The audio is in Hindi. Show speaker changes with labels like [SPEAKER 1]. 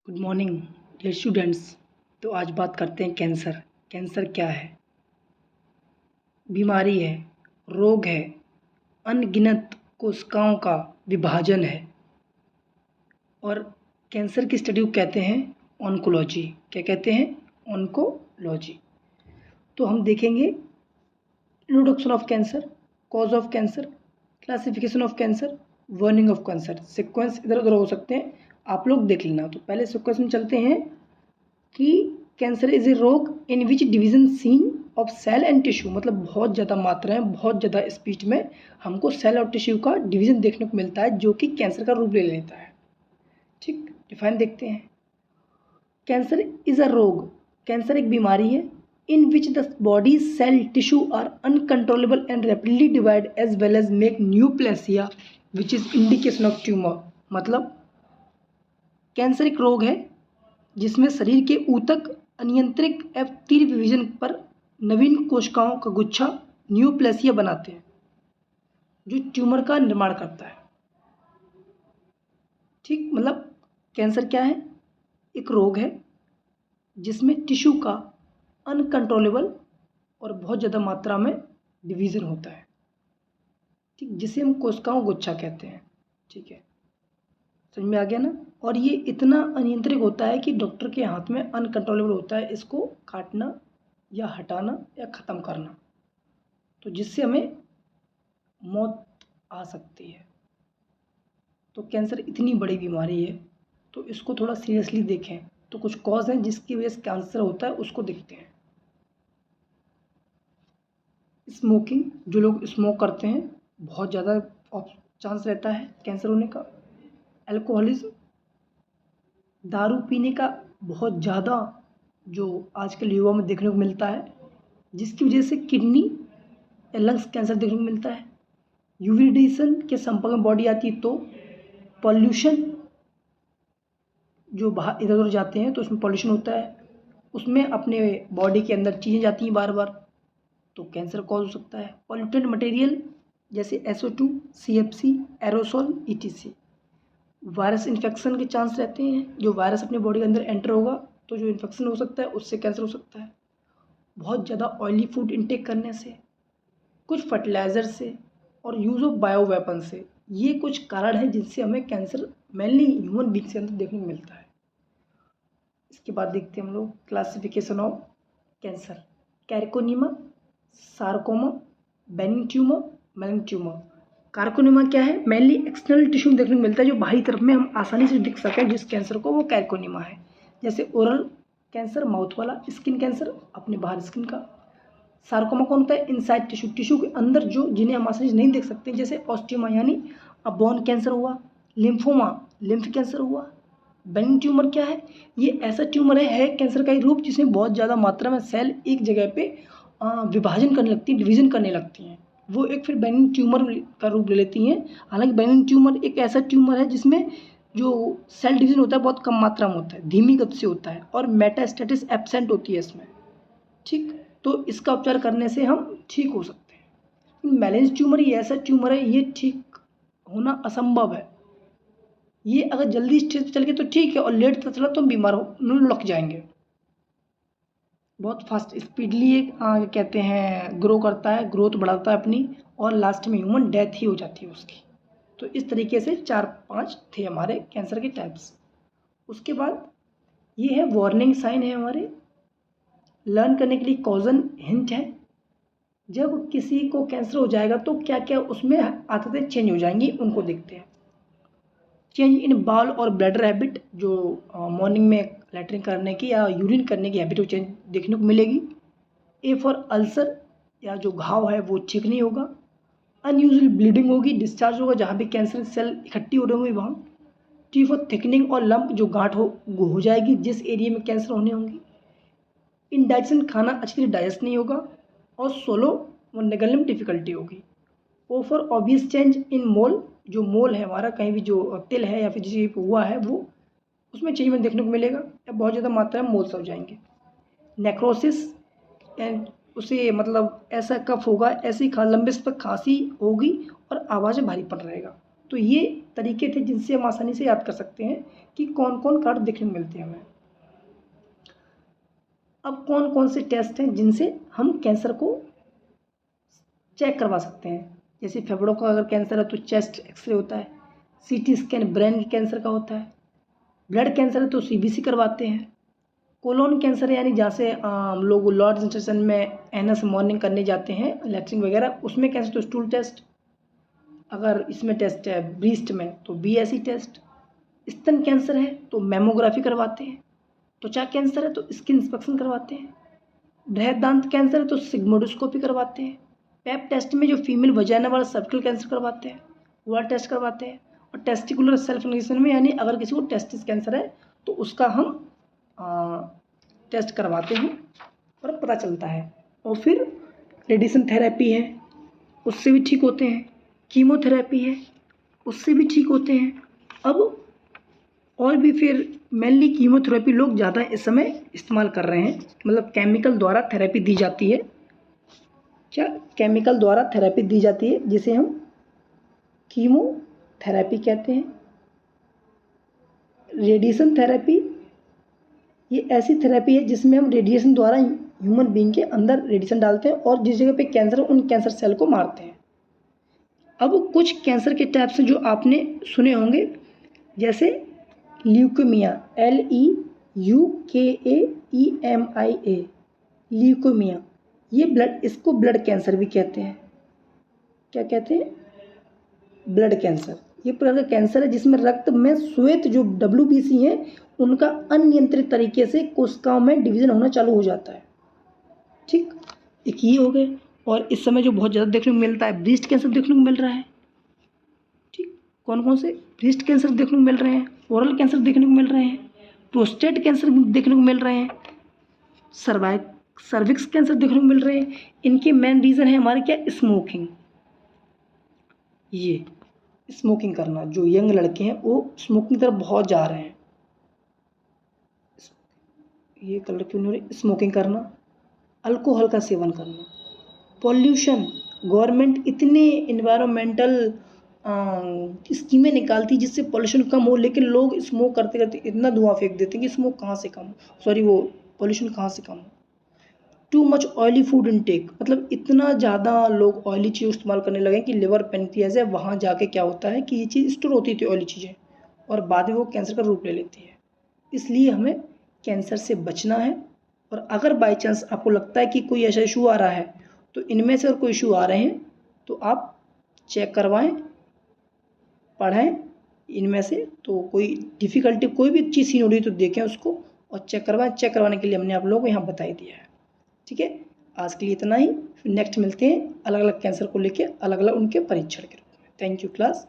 [SPEAKER 1] Good morning dear students. तो आज बात करते हैं कैंसर। कैंसर क्या है? बीमारी है, रोग है, अनगिनत कोशिकाओं का विभाजन है। और कैंसर की स्टडी को कहते हैं ऑन्कोलॉजी। क्या कहते हैं? ऑन्कोलॉजी। तो हम देखेंगे introduction of cancer, cause of cancer, classification of cancer, warning of cancer. Sequence इधर उधर हो सकते हैं, आप लोग देख लेना। तो पहले सीक्वेंस में चलते हैं कि कैंसर इज ए रोग in which division seen of cell and tissue. मतलब बहुत ज़्यादा मात्रा में, बहुत ज़्यादा स्पीड में हमको सेल और टिश्यू का डिवीजन देखने को मिलता है, जो कि कैंसर का रूप ले लेता है। ठीक, डिफाइन देखते हैं। कैंसर इज अ रोग, कैंसर एक बीमारी है in which the body cell tissue are uncontrollable and rapidly divide as well as make neoplasia which is indication of tumour. मतलब कैंसर एक रोग है जिसमें शरीर के ऊतक अनियंत्रित एवं तीव्र विभाजन पर नवीन कोशिकाओं का गुच्छा न्यूप्लेसिया बनाते हैं, जो ट्यूमर का निर्माण करता है। ठीक, मतलब कैंसर क्या है? एक रोग है जिसमें टिश्यू का अनकंट्रोलेबल और बहुत ज़्यादा मात्रा में डिवीज़न होता है। ठीक, जिसे हम कोशिकाओं गुच्छा कहते हैं। ठीक है, समझ में आ गया ना? और ये इतना अनियंत्रित होता है कि डॉक्टर के हाथ में अनकंट्रोलेबल होता है इसको काटना या हटाना या ख़त्म करना, तो जिससे हमें मौत आ सकती है। तो कैंसर इतनी बड़ी बीमारी है, तो इसको थोड़ा सीरियसली देखें। तो कुछ कॉज हैं जिसकी वजह से कैंसर होता है, उसको देखते हैं। स्मोकिंग, जो लोग स्मोक करते हैं बहुत ज़्यादा चांस रहता है कैंसर होने का। अल्कोहलिज्म, दारू पीने का बहुत ज़्यादा जो आजकल युवा में देखने को मिलता है, जिसकी वजह से किडनी या लंग्स कैंसर देखने को मिलता है। यूवी रेडिएशन के संपर्क में बॉडी आती है, तो पॉल्यूशन, जो बाहर इधर उधर जाते हैं तो उसमें पॉल्यूशन होता है, उसमें अपने बॉडी के अंदर चीज़ें जाती हैं बार बार, तो कैंसर कॉज हो सकता है। पॉल्यूटेड मटेरियल जैसे SO2, CFC, aerosol, ETC। Virus infection के चांस रहते हैं, जो वायरस अपने बॉडी के अंदर एंटर होगा तो जो इन्फेक्शन हो सकता है उससे कैंसर हो सकता है। बहुत ज़्यादा ऑयली फूड इंटेक करने से, कुछ फर्टिलाइज़र से और यूज़ ऑफ बायो वेपन से, ये कुछ कारण हैं जिनसे हमें कैंसर मेनली ह्यूमन बींग के अंदर देखने को मिलता है। इसके बाद देखते हैं हम लोग classification of cancer. Carcinoma, sarcoma, benign tumour, malignant tumour. Carcinoma क्या है? मेनली एक्सटर्नल टिश्यू देखने को मिलता है, जो बाहरी तरफ में हम आसानी से दिख सकें जिस कैंसर को, वो कैर्कोनिमा है। जैसे ओरल कैंसर, माउथ वाला, स्किन कैंसर अपने बाहर स्किन का। सार्कोमा कौन होता है? इनसाइड टिश्यू, टिश्यू के अंदर जो जिन्हें हम आसानी से नहीं देख सकते, जैसे ऑस्टियोमा यानी बोन कैंसर हुआ। लिम्फोमा, लिम्फ कैंसर हुआ। बेनिन ट्यूमर क्या है? ये ऐसा ट्यूमर है कैंसर का ही रूप जिसमें बहुत ज़्यादा मात्रा में सेल एक जगह पे विभाजन करने लगती है, डिवीजन करने लगती हैं, वो एक फिर बेनिन ट्यूमर का रूप ले लेती हैं। हालांकि बेनिन ट्यूमर एक ऐसा ट्यूमर है जिसमें जो सेल डिवीजन होता है बहुत कम मात्रा में होता है, धीमी गति से होता है, और मेटास्टेसिस एब्सेंट होती है इसमें। ठीक, तो इसका उपचार करने से हम ठीक हो सकते हैं। मैलिग्नेंट ट्यूमर ये ऐसा ट्यूमर है, ये ठीक होना असंभव है। ये अगर जल्दी स्टेज पे चल गए तो ठीक है, और लेट पता चला तो हम बीमार हो लग जाएंगे। बहुत फास्ट स्पीडली एक कहते हैं ग्रो करता है, ग्रोथ बढ़ाता है अपनी, और लास्ट में ह्यूमन डेथ ही हो जाती है उसकी। तो इस तरीके से 4-5 थे हमारे कैंसर के टाइप्स। उसके बाद ये है वार्निंग साइन है हमारे, लर्न करने के लिए कॉजन हिंट है। जब किसी को कैंसर हो जाएगा तो क्या क्या उसमें आदतें चेंज हो जाएंगी, उनको देखते हैं। चेंज इन बाल और ब्लैडर हैबिट, जो मॉर्निंग में लैट्रिन करने की या यूरिन करने की हैबिट वो चेंज देखने को मिलेगी। ए फॉर अल्सर, या जो घाव है वो ठीक नहीं होगा। अनयूजुअल ब्लीडिंग होगी, डिस्चार्ज होगा जहाँ भी कैंसर सेल इकट्ठी हो रही होंगी वहाँ। टी फॉर थिकनिंग और लंप, जो गांठ हो जाएगी जिस एरिया में कैंसर होने होंगी। इनडाइजेशन, खाना अच्छी तरह डाइजेस्ट नहीं होगा, और सोलो और निगलने में डिफिकल्टी होगी। O for obvious change in mole, जो मोल है हमारा, कहीं भी जो तिल है या फिर जिस जगह हुआ है वो उसमें चेंज में देखने को मिलेगा, या बहुत ज़्यादा मात्रा में मोल्स हो जाएंगे। नेक्रोसिस, एंड उसे मतलब ऐसा कफ होगा, ऐसी लंबे समय तक खांसी होगी और आवाज़ में भारीपन रहेगा। तो ये तरीके थे जिनसे हम आसानी से याद कर सकते हैं कि कौन कौन कार्ड देखने को मिलते हैं हमें। अब कौन कौन से टेस्ट हैं जिनसे हम कैंसर को चेक करवा सकते हैं। जैसे फेफड़ों का अगर कैंसर है तो चेस्ट एक्सरे होता है, सीटी स्कैन ब्रेन कैंसर का होता है, ब्लड कैंसर है तो सीबीसी करवाते हैं, कोलोन कैंसर है यानी जहाँ से हम लोग लॉर्ड्स इंस्टीट्यूशन में एनएस मॉर्निंग करने जाते हैं लैट्रिन वगैरह, उसमें कैंसर तो स्टूल टेस्ट, अगर इसमें टेस्ट है ब्रीस्ट में तो बीएसई टेस्ट, स्तन कैंसर है तो मेमोग्राफी करवाते हैं, त्वचा कैंसर है तो स्किन इंस्पेक्शन करवाते हैं, बृहदांत कैंसर है तो सिग्मोडोस्कोपी करवाते हैं, पैप टेस्ट में जो फीमेल वजाइना वाला सर्विकल कैंसर करवाते हैं वह टेस्ट करवाते हैं, और टेस्टिकुलर सेल्फ इंजेक्शन में यानी अगर किसी को टेस्टिस कैंसर है तो उसका हम टेस्ट करवाते हैं और पता चलता है। और फिर रेडिएशन थेरेपी है उससे भी ठीक होते हैं, कीमोथेरेपी है उससे भी ठीक होते हैं। अब और भी फिर मेनली कीमोथेरेपी लोग ज़्यादा इस समय इस्तेमाल कर रहे हैं, मतलब केमिकल द्वारा थेरेपी दी जाती है, क्या केमिकल द्वारा थेरेपी दी जाती है जिसे हम कीमोथेरेपी कहते हैं। रेडिएशन थेरेपी ये ऐसी थेरेपी है जिसमें हम रेडिएशन द्वारा ह्यूमन बीइंग के अंदर रेडिएशन डालते हैं और जिस जगह पे कैंसर है उन कैंसर सेल को मारते हैं। अब कुछ कैंसर के टाइप्स हैं जो आपने सुने होंगे, जैसे ल्यूकेमिया, LEUKAEMIA, ल्यूकेमिया, ये इसको ब्लड कैंसर भी कहते हैं। क्या कहते हैं? Blood cancer. ये प्रकार का कैंसर है जिसमें रक्त में श्वेत जो WBC हैं उनका अनियंत्रित तरीके से कोशिकाओं में डिवीजन होना चालू हो जाता है। ठीक, एक ये हो गए। और इस समय जो बहुत ज़्यादा देखने को मिलता है ब्रेस्ट कैंसर देखने को मिल रहा है। ठीक, कौन कौन से? ब्रेस्ट कैंसर देखने को मिल रहे हैं, ओरल कैंसर देखने को मिल रहे हैं, प्रोस्टेट कैंसर देखने को मिल रहे हैं, सर्विक्स कैंसर देखने को मिल रहे हैं। इनके मेन रीज़न है हमारे क्या? स्मोकिंग। ये स्मोकिंग करना, जो यंग लड़के हैं वो स्मोकिंग की तरफ बहुत जा रहे हैं। ये कलर क्यों नहीं हो रही? स्मोकिंग करना, अल्कोहल का सेवन करना, पॉल्यूशन। गवर्नमेंट इतने इन्वायरमेंटल स्कीमें निकालती जिससे पॉल्यूशन कम हो, लेकिन लोग स्मोक करते करते इतना धुआं फेंक देते हैं कि स्मोक कहाँ से कम, वो पॉल्यूशन कहाँ से कम हो। Too much oily food intake, मतलब इतना ज़्यादा लोग ऑयली चीज़ इस्तेमाल करने लगे कि लिवर पेनक्रियाज है वहाँ जाके क्या होता है कि ये चीज़ स्टोर होती थी ऑयली चीज़ें और बाद में वो कैंसर का रूप ले लेती है। इसलिए हमें कैंसर से बचना है। और अगर बाई चांस आपको लगता है कि कोई ऐसा इशू आ रहा है तो इनमें से अगर कोई इशू आ रहे हैं तो आप चेक करवाएं, पढ़ें इनमें से तो कोई डिफ़िकल्टी कोई भी चीज़ सीन हो रही है तो देखें उसको और चेक करवाएं। चेक करवाने के लिए हमने आप लोगों को यहाँ बता ही दिया है। ठीक है, आज के लिए इतना ही। फिर नेक्स्ट मिलते हैं अलग अलग कैंसर को लेके अलग अलग उनके परीक्षण के रूप में। Thank you class.